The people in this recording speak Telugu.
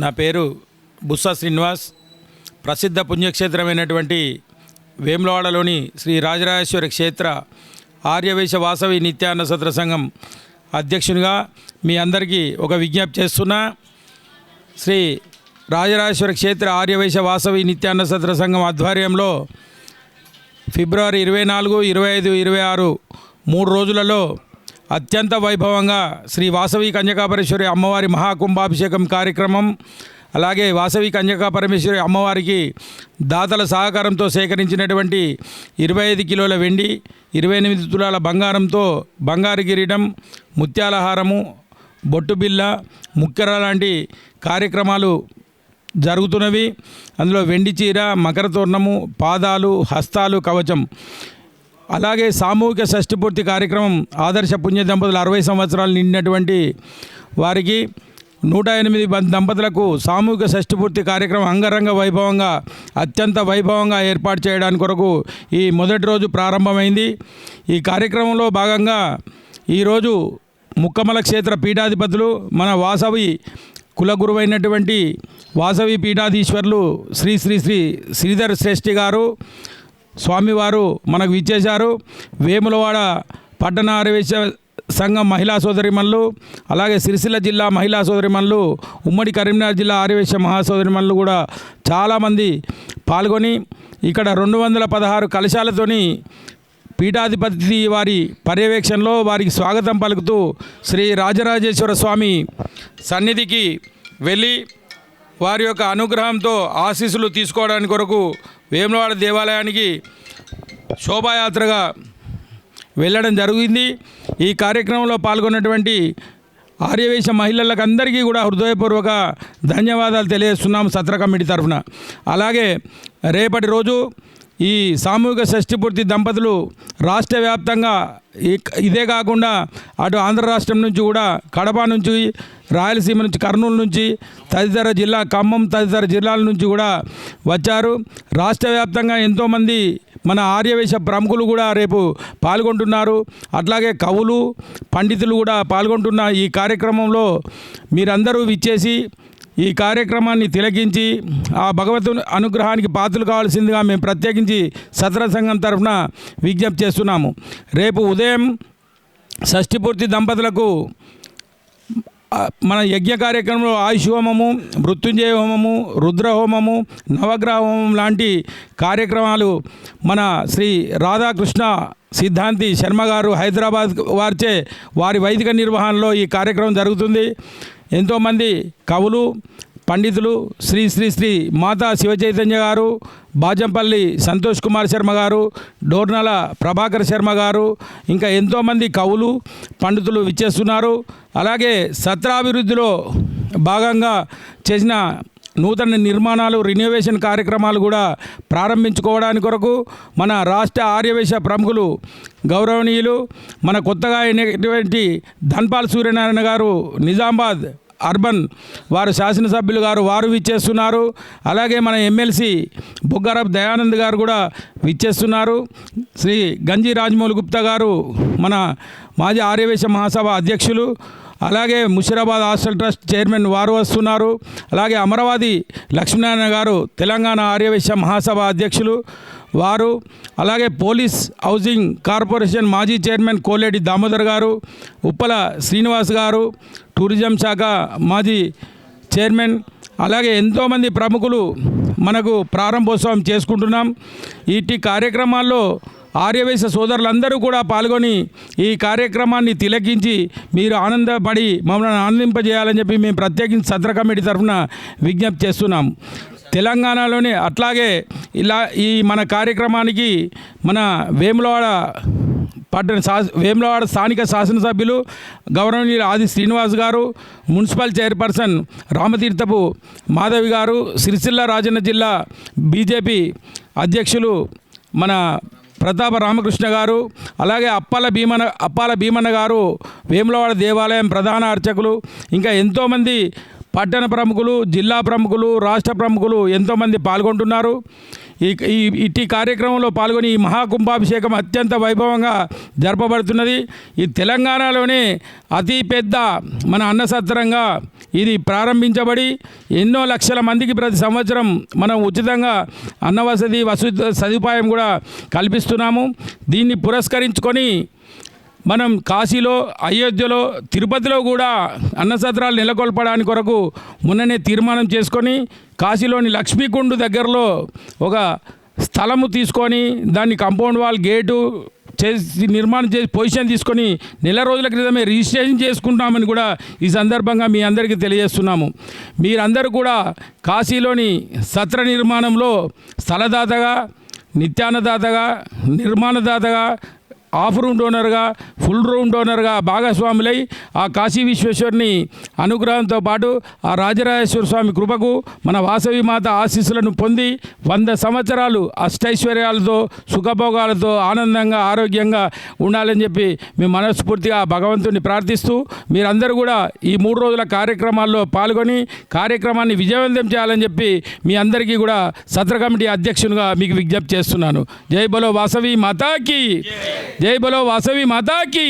నా పేరు బుస్సా శ్రీనివాస్. ప్రసిద్ధ పుణ్యక్షేత్రమైనటువంటి వేములవాడలోని శ్రీ రాజరాజేశ్వరి క్షేత్ర ఆర్యవైశ్య వాసవి నిత్యాన్న సత్ర సంఘం అధ్యక్షునిగా మీ అందరికీ ఒక విజ్ఞప్తి చేస్తున్నా. శ్రీ రాజరాజేశ్వరి క్షేత్ర ఆర్యవైశ్య వాసవి నిత్యాన్న సత్ర సంఘం ఆధ్వర్యంలో ఫిబ్రవరి 24, 25, 26 3 రోజులలో అత్యంత వైభవంగా శ్రీ వాసవి కన్యకాపరమేశ్వరి అమ్మవారి మహాకుంభాభిషేకం కార్యక్రమం, అలాగే వాసవి కన్యకాపరమేశ్వరి అమ్మవారికి దాతల సహకారంతో సేకరించినటువంటి 25 కిలోల వెండి, 28 తులాల బంగారంతో బంగారు కిరీటం, ముత్యాల హారము, బొట్టు బిల్ల, ముక్కెర లాంటి కార్యక్రమాలు జరుగుతున్నవి. అందులో వెండి చీర, మకర తోరణము, పాదాలు, హస్తాలు, కవచం, అలాగే సామూహిక షష్ఠిపూర్తి కార్యక్రమం. ఆదర్శ పుణ్య దంపతులు 60 సంవత్సరాలు నిండినటువంటి వారికి 108 దంపతులకు సామూహిక షష్ఠిపూర్తి కార్యక్రమం అంగరంగ వైభవంగా అత్యంత వైభవంగా ఏర్పాటు చేయడానికి కొరకు ఈ మొదటి రోజు ప్రారంభమైంది. ఈ కార్యక్రమంలో భాగంగా ఈరోజు ముక్కమల క్షేత్ర పీఠాధిపతులు మన వాసవి కులగురువైనటువంటి వాసవి పీఠాధీశ్వరులు శ్రీ శ్రీ శ్రీ శ్రీధర్ శ్రేష్ఠి గారు స్వామివారు మనకు విచ్చేశారు. వేములవాడ పట్టణ ఆర్యవైశ్య సంఘం మహిళా సోదరిమణులు, అలాగే సిరిసిల్ల జిల్లా మహిళా సోదరిమణులు, ఉమ్మడి కరీంనగర్ జిల్లా ఆర్యవైశ్య మహాసోదరిమణులు కూడా చాలామంది పాల్గొని ఇక్కడ 216 కలశాలతోని పీఠాధిపతి వారి పర్యవేక్షణలో వారికి స్వాగతం పలుకుతూ శ్రీ రాజరాజేశ్వర స్వామి సన్నిధికి వెళ్ళి వారి యొక్క అనుగ్రహంతో ఆశీస్సులు తీసుకోవడానికి కొరకు వేములవాడ దేవాలయానికి శోభాయాత్రగా వెళ్ళడం జరిగింది. ఈ కార్యక్రమంలో పాల్గొన్నటువంటి ఆర్యవైశ్య మహిళలకు అందరికీ కూడా హృదయపూర్వక ధన్యవాదాలు తెలియజేస్తున్నాం సత్ర కమిటీ తరఫున. అలాగే రేపటి రోజు ఈ సామూహిక షష్ఠిపూర్తి దంపతులు రాష్ట్ర వ్యాప్తంగా ఇదే కాకుండా అటు ఆంధ్ర రాష్ట్రం నుంచి కూడా కడప నుంచి, రాయలసీమ నుంచి, కర్నూలు నుంచి, తదితర జిల్లా ఖమ్మం తదితర జిల్లాల నుంచి కూడా వచ్చారు. రాష్ట్ర వ్యాప్తంగా ఎంతోమంది మన ఆర్యవైశ్య ప్రముఖులు కూడా రేపు పాల్గొంటున్నారు. అట్లాగే కవులు, పండితులు కూడా పాల్గొంటున్న ఈ కార్యక్రమంలో మీరందరూ విచ్చేసి ఈ కార్యక్రమాన్ని తిలకించి ఆ భగవంతుని అనుగ్రహానికి పాత్రలు కావాల్సిందిగా మేము ప్రత్యేకించి సత్ర సంఘం తరఫున విజ్ఞప్తి చేస్తున్నాము. రేపు ఉదయం షష్ఠిపూర్తి దంపతులకు మన యజ్ఞ కార్యక్రమంలో ఆయుష్ హోమము, మృత్యుంజయ హోమము, రుద్ర హోమము, నవగ్రహ హోమం లాంటి కార్యక్రమాలు మన శ్రీ రాధాకృష్ణ సిద్ధాంతి శర్మ గారు హైదరాబాద్ వారిచే వారి వైదిక నిర్వహణలో ఈ కార్యక్రమం జరుగుతుంది. ఎంతోమంది కవులు, పండితులు, శ్రీ శ్రీ శ్రీ మాతా శివచైతన్య గారు, బాజంపల్లి సంతోష్ కుమార్ శర్మ గారు, డోర్నల ప్రభాకర్ శర్మ గారు, ఇంకా ఎంతోమంది కవులు, పండితులు విచ్చేస్తున్నారు. అలాగే సత్రాభివృద్ధిలో భాగంగా చేసిన నూతన నిర్మాణాలు, రినోవేషన్ కార్యక్రమాలు కూడా ప్రారంభించుకోవడానికి కొరకు మన రాష్ట్ర ఆర్యవైశ్య ప్రముఖులు గౌరవనీయులు మన కొత్తగా అయినటువంటి ధన్పాల్ సూర్యనారాయణ గారు నిజామాబాద్ అర్బన్ వారు శాసనసభ్యులు గారు వారు విచ్చేస్తున్నారు. అలాగే మన ఎమ్మెల్సీ బొగ్గారపు దయానంద్ గారు కూడా విచ్చేస్తున్నారు. శ్రీ గంజి రాజమౌళి గుప్తా గారు మన మాజీ ఆర్యవైశ్య మహాసభ అధ్యక్షులు, అలాగే ముషిరాబాద్ హాస్టల్ ట్రస్ట్ చైర్మన్ వారు వస్తున్నారు. అలాగే అమరావతి లక్ష్మీనారాయణ గారు తెలంగాణ ఆర్యవైశ్య మహాసభ అధ్యక్షులు వారు, అలాగే పోలీస్ హౌసింగ్ కార్పొరేషన్ మాజీ చైర్మన్ కోలేటి దామోదర్ గారు, ఉప్పల శ్రీనివాస్ గారు టూరిజం శాఖ మాజీ చైర్మన్, అలాగే ఎంతోమంది ప్రముఖులు మనకు ప్రారంభోత్సవం చేసుకుంటున్నాం. ఇట్టి కార్యక్రమాల్లో ఆర్యవైశ్య సోదరులందరూ కూడా పాల్గొని ఈ కార్యక్రమాన్ని తిలకించి మీరు ఆనందపడి మమ్మల్ని ఆనందింపజేయాలని చెప్పి మేము ప్రత్యేకించి సత్ర కమిటీ తరఫున విజ్ఞప్తి చేస్తున్నాం. తెలంగాణలోని అట్లాగే ఇలా ఈ మన కార్యక్రమానికి మన వేములవాడ స్థానిక శాసనసభ్యులు గౌరవనీయులు ఆది శ్రీనివాస్ గారు, మున్సిపల్ చైర్పర్సన్ రామతీర్థపు మాధవి గారు, సిరిసిల్ల రాజన్న జిల్లా బీజేపీ అధ్యక్షులు మన ప్రతాప రామకృష్ణ గారు, అలాగే అప్పాల భీమన్న గారు వేములవాడ దేవాలయం ప్రధాన అర్చకులు, ఇంకా ఎంతోమంది పట్టణ ప్రముఖులు, జిల్లా ప్రముఖులు, రాష్ట్ర ప్రముఖులు ఎంతోమంది పాల్గొంటున్నారు. ఇట్టి కార్యక్రమంలో పాల్గొని ఈ మహాకుంభాభిషేకం అత్యంత వైభవంగా జరపబడుతున్నది. ఈ తెలంగాణలోనే అతిపెద్ద మన అన్నసత్రంగా ఇది ప్రారంభించబడి ఎన్నో లక్షల మందికి ప్రతి సంవత్సరం మనం ఉచితంగా అన్నవసతి సదుపాయం కూడా కల్పిస్తున్నాము. దీన్ని పురస్కరించుకొని మనం కాశీలో, అయోధ్యలో, తిరుపతిలో కూడా అన్నసత్రాలు నెలకొల్పడానికి కొరకు మొన్ననే తీర్మానం చేసుకొని కాశీలోని లక్ష్మీకుండ్ దగ్గరలో ఒక స్థలము తీసుకొని దాన్ని కాంపౌండ్ వాల్ గేటు చేసి నిర్మాణం చేసి పొజిషన్ తీసుకొని నెల రోజుల క్రితమే రిజిస్ట్రేషన్ చేసుకుంటామని కూడా ఈ సందర్భంగా మీ అందరికీ తెలియజేస్తున్నాము. మీరందరూ కూడా కాశీలోని సత్ర నిర్మాణంలో స్థలదాతగా, నిత్యాన్నదాతగా, నిర్మాణదాతగా, హాఫ్ రూమ్ డోనర్గా, ఫుల్ రూమ్ డోనర్గా భాగస్వాములై ఆ కాశీ విశ్వేశ్వరుని అనుగ్రహంతో పాటు ఆ రాజరాజేశ్వర స్వామి కృపకు, మన వాసవి మాత ఆశీస్సులను పొంది 100 సంవత్సరాలు అష్టైశ్వర్యాలతో, సుఖభోగాలతో, ఆనందంగా, ఆరోగ్యంగా ఉండాలని చెప్పి మేము మనస్ఫూర్తిగా భగవంతుని ప్రార్థిస్తూ మీరందరూ కూడా ఈ 3 రోజుల కార్యక్రమాల్లో పాల్గొని కార్యక్రమాన్ని విజయవంతం చేయాలని చెప్పి మీ అందరికీ కూడా సత్ర కమిటీ అధ్యక్షునిగా మీకు విజ్ఞప్తి చేస్తున్నాను. జై బలో వాసవి మాతాకి, జై బలో వాసవి మాతాకి.